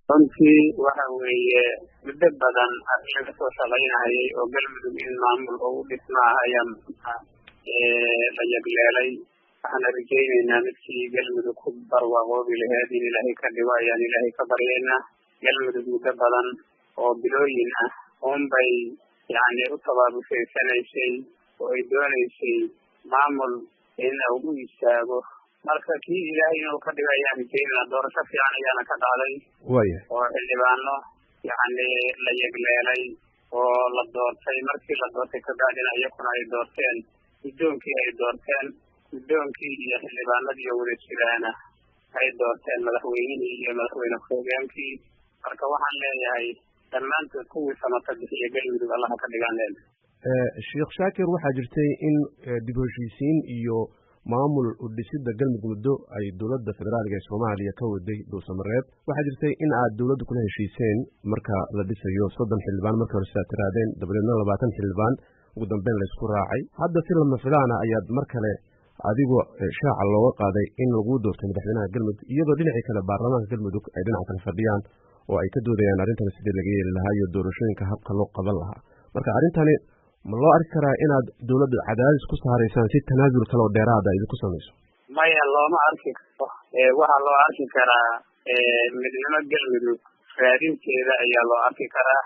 runtii waxa weeye muddo badan laga soo shaqaynayay oo galmudug in maamul ugu dhismaa ayaa la yagleelay. waxaana rajaynaynaa midkii galmudug ku barwaaqoobi laheed in ilaahay ka dhigo ayaan ilaahay ka baryaynaa. galmudug muddo badan oo bilooyin ah unbay u tabaabushayanaysay oo ay doonaysay maamul in ugu istaago. marka kii ilaahay inuu ka dhigo ayaan rajaynaa. doorasho fiican ayaana ka dhacday oo xildhibaano la yagleelay oo la doortay. markii la doortay kabacdina iyakuna ay doorteen guddoonkii ay doorteen guddoonkii iyo xildhibaanadii oo wada jiraana ay doorteen madaxweynihii iyo madaxweyne ku-xigeenkii. marka waxaan leeyahay dhammaantood kuwii samata bixiya galmudug allaha ka dhigaan leena. Sheekh Shaakir, waxaa jirtay in dib u heshiisiin iyo maamul u dhisidda galmudug muddo ay dowladda federaalka ee Soomaaliya ka waday Dhuusamareeb. waxaa jirtay in aad dowladda kula heshiiseen marka la dhisayo 30 xildhibaan markii hore sidaad tiraadeen, dabadeedna 20 xildhibaan ugu dambeyn la isku raacay. hadda si lama filaana ayaad mar kale adigoo shaaca looga qaaday in lagu doortay madaxweynaha galmudug, iyadoo dhinacii kale baarlamaanka galmudug ay dhinaca kale fadhiyaan oo ay ka doodayaan arrintan sidii laga yeeli lahaa iyo doorashooyinka habka loo qaban lahaa. marka arrintani ma loo arki karaa inaad dowladda cadaadis ku saaraysaan si tanaasul kale oo dheeraada idinku samayso? maya, looma arki karo. waxaa loo arki karaa midnimo galmudug raadinteeda ayaa loo arki karaa,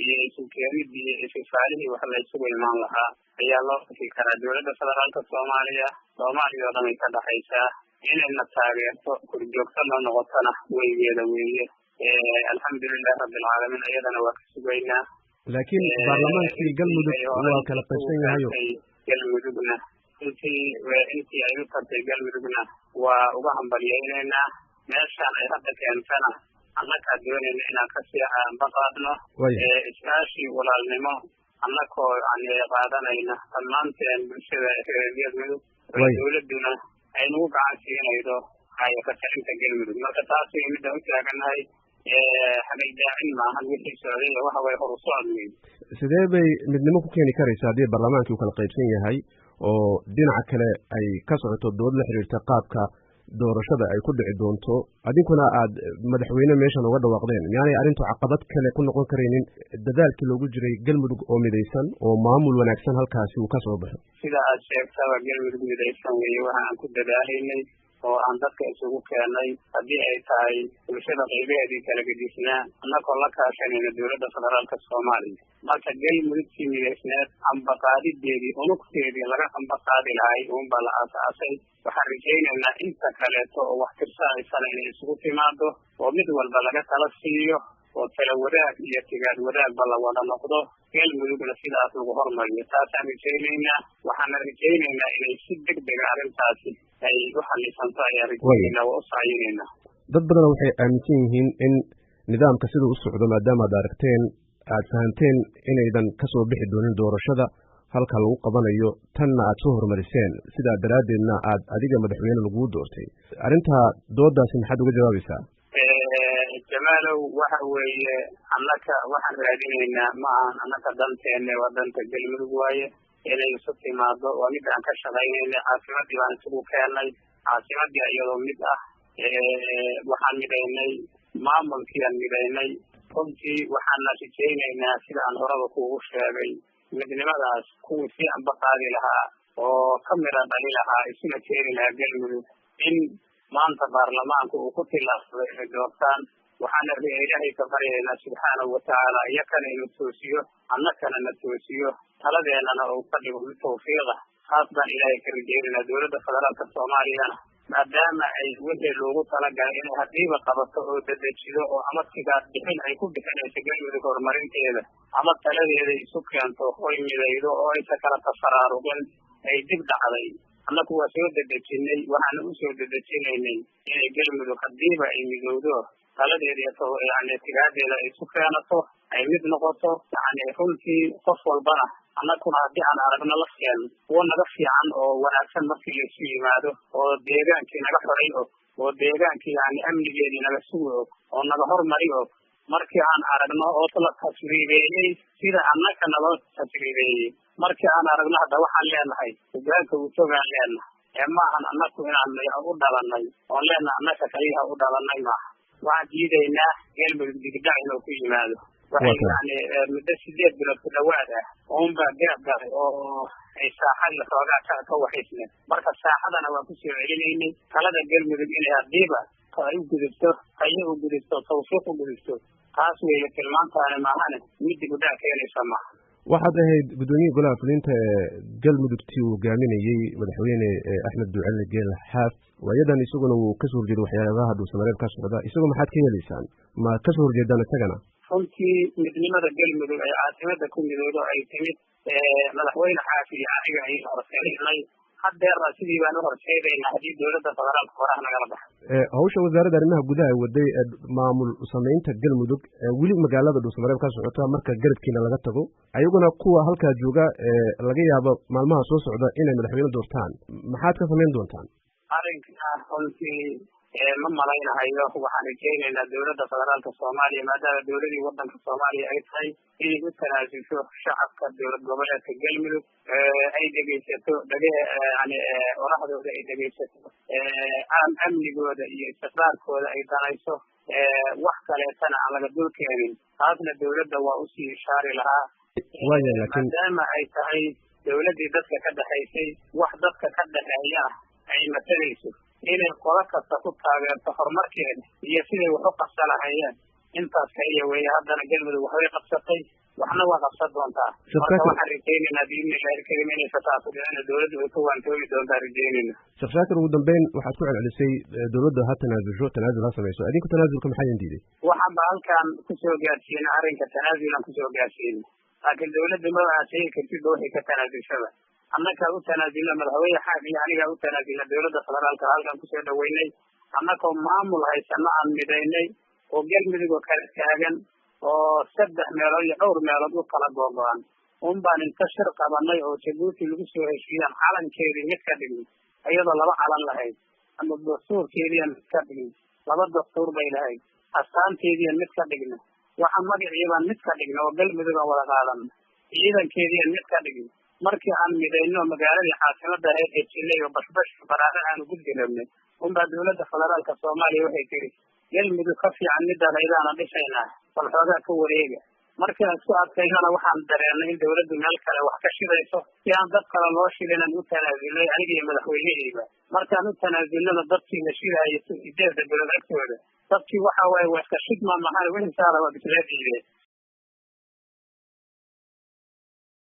iyo isu keenidii iyo isfaalihii wax la isugu imaan lahaa ayaa loo arki karaa. dowladda federaalka soomaaliya oo dhan ay ka dhaxaysaa inayna taageerto korjoogto la noqotana weygeeda weeye. alxamdulilahi rabbilcaalamiin iyadana waa ka sugaynaa. laakiin baarlamaankii galmudug waa kala qaybsan yahayo galmudugna intii ay u tartay galmudugna waa uga hambalyaynaynaa. meeshaan ay hadda keentana annakaa doonayna inaan kasii ambaqaadno iskaashi walaalnimo annakoo qaadanayna dhammaanteen bulshada reer galmudug oo dowladuna ay nagu gacan siinaydo katarinta galmudug. marka taas way midaan u taaganahay. hagajaacin maahan wixii socday waxa way horu socodweyn. sidee bay midnimo ku keeni karaysa haddii baarlamaankii uu kala qaybsan yahay oo dhinaca kale ay ka socoto dood la xiriirta qaabka doorashada ay ku dhici doonto, adinkuna aad madaxweyne meeshan uga dhawaaqdeen? miyaanay arrintu caqabad kale ku noqon karaynin dadaalkii loogu jiray galmudug oo midaysan oo maamul wanaagsan halkaasi uu ka soo baxo? sida aad sheegtaba galmudug midaysan weeye waxa aan ku dadaalaynay oo aan dadka isugu keenay, haddii ay tahay bulshada qaybaheedii kala gedisnaa annagoo la kaashanayna dowladda federaalka soomaaliya. marka galmudugtii midaysneed ambaqaadideedii unugteedii laga ambaqaadi lahay uunbaa la aasaasay. waxaan rajaynaynaa inta kaleeto oo wax tirsahaysana inay isugu timaado oo mid walba laga tala siiyo oo tala wadaag iyo tigaad wadaagba la wada noqdo. galmudugna sidaas lagu hormariyo taasaan rajaynaynaa. waxaana rajaynaynaa inay si degdega arrintaasi ay u xalisanto ayaan rajaynaynaa, waa u saayinaynaa. dad badan waxay aaminsan yihiin in nidaamka sida u socdo maadaama aad aragteen aad fahanteen inaydan ka soo bixi doonin doorashada halka lagu qabanayo, tanna aad soo horumariseen, sidaa daraaddeedna aad adiga madaxweyne lagugu doortay. arrintaa doodaasi maxaad uga jawaabaysaa? jamaalow, waxa weeye annaka waxaan raadinaynaa ma ahan annaka danteenne, waa danta galmudug waaye. inay isu timaado waa mid aan ka shaqaynaynay. caasimadii baan isugu keennay, caasimadii iyadoo mid ah waxaan midaynay, maamulkiiaan midaynay. runtii waxaana rajaynaynaa sida aan horaba kuugu sheegay midnimadaas kuwii sii ambaqaadi lahaa oo ka midha dhali lahaa isuna keeni lahaa galmudug in maanta baarlamaanka uu ku tilaabsaday inay doortaan. waxaana ilaahay ka baryaynaa subxaanahu watacaala iyakana inu toosiyo annakana na toosiyo, taladeennana uu ka dhigo mid tawfiiqa. taas baan ilaahay ka rajaynaynaa. dowladda federaalka soomaaliyana maadaama ay wixii loogu talagalay inay hadiiba qabato oo dedejido oo ama sigaas bixin ay ku bixinayso galmudug horumarinteeda ama taladeeda isu keento oy midaydo oo aysa kala tafaraaruqin ay dib dhacday. annaku waa soo dedejinay, waxaana u soo dedejinaynay inay galmudug hadiiba ay midowdo taladeeda tigaadeeda ay isu keenato ay mid noqoto. runtii qof walbana annaguna haddii aan aragno lafteen kuwo naga fiican oo wanaagsan markii laysu yimaado oo deegaankii naga xoray og oo deegaankii amnigeedii naga sugi og oo naga hormari og markii aan aragno oo la tasriibeeyey sida annaka naloo tasriibeeyey markii aan aragno hadda waxaan leenahay hogaanka utogaan leenahay maahan annaku inaan u dhalanay oon leenahay annaka kaliyaha u dhalanay maaha. waxaan diidaynaa galmudug digdac inuu ku yimaado waxay yani muddo 8 bilood ku dhawaad ah unbaa garab galay oo ay saaxada xoogaa ka waxaysneen marka saaxadana waan kusoo celinaynay talada galmudug inay hadiiba ay u gudubto haye u gudubto tawfiiq u gudubto taas weeye tilmaantaani maahane mid digdac keenaysa maaha waxaad ahayd guddoomiye golaha fulinta galmudugtii uu hogaaminayey madaxweyne axmed ducale geele xaaf waayadan isaguna uu kasoo horjeedo waxyaabaha dhuusamareeb ka socda isagu maxaad ka helaysaan ma kasoo horjeedaan isagana runtii midnimada galmudug ay caasimada ku midoodo ay timid madaxweyne xaaf iyo aniga ay horseedaynay haddeerna sidii baan u horseedaynaa haddii dowladda federaalka horaha nagala baxo hawsha wasaaradda arrimaha gudaha waday maamul samaynta galmudug weli magaalada dhuusamareeb ka socota marka garabkiina laga tago ayaguna kuwa halkaa jooga laga yaabo maalmaha soo socda inay madaxweyne doortaan maxaad ka samayn doontaan arrinka runtii ma malaynahayo waxaan rajaynaynaa dowladda federaalka soomaaliya maadaama dowladii wadanka soomaaliya ay tahay inay u tanaasusho shacabka dowlad goboleedka galmudug ay dhegaysato yani orahdooda ay dhegaysato amnigooda iyo istiqraarkooda ay danayso wax kaleetana aan laga dul keenin taasna dowladda waa usii ishaari lahaa maadaama ay tahay dowladdii dadka ka dhexaysay wax dadka ka dhexeeya ah ay matalayso inay qodo kasta ku taageerto horumarkeeda iyo siday wax u qabsa lahayeen intaas kaliya weeye haddana galmudug waxbay qabsatay waxna waa qabsan doontaa marka waxaan rajaynaynaa biidnillahi alkarim inay fataasu dhicina dowladdu ay ku waantoobi doontaa rajaynayna sheekh shaakir ugu dambeyn waxaad ku celcelisay dowladda ha tanaasul ha samayso idinku tanaasulka maxaa idin diiday waxaanba halkaan kusoo gaarsiinay arrinka tanaasulan kusoo gaarsiinay laakiin dowladda maba aad sheegi kartidba waxay ka tanaasulshaba annakaa u tanaasulna madaxweyne xaaf iyo anigaa u tanaasulna dowladda federaalka halkaan kusoo dhaweynay annakoo maamul haysana aan midaynay oo galmudug oo kala taagan oo 3 meelood iyo dhowr meelood u kala googo-an baan inta shir qabanay oo jabuuti lagu soo heshiiyaan calankeedii mid ka dhignay iyadoo 2 calan lahayd ama dastuurkeediiya mid ka dhignay 2 dastuur bay lahayd astaanteediiya mid ka dhignay waxa magaciibaan mid ka dhignay oo galmudug aan wada qaadan ciidankeediiya mid ka dhignay markii aan midayno magaaladii caasimada ahayd ee jilay oo bashbash baraare aanu guddi rabnay baa dowladda federaalka soomaaliya waxay tiri galmudug ka fiican middaanaydaana dhisaynaa bal xoogaa ka wareega markii aan isku adkaynana waxaan dareennay in dowladdu meel kale wax ka shidayso si aan dad kale loo shidinaan u tanaasulnay aniga iyo madaxweyneheyba markaan u tanaasulnana dadkii la shidaayo 8 bilood agtooda dadkii waxa waaye waa iska shidma mahane wixii saara waa bisla diideen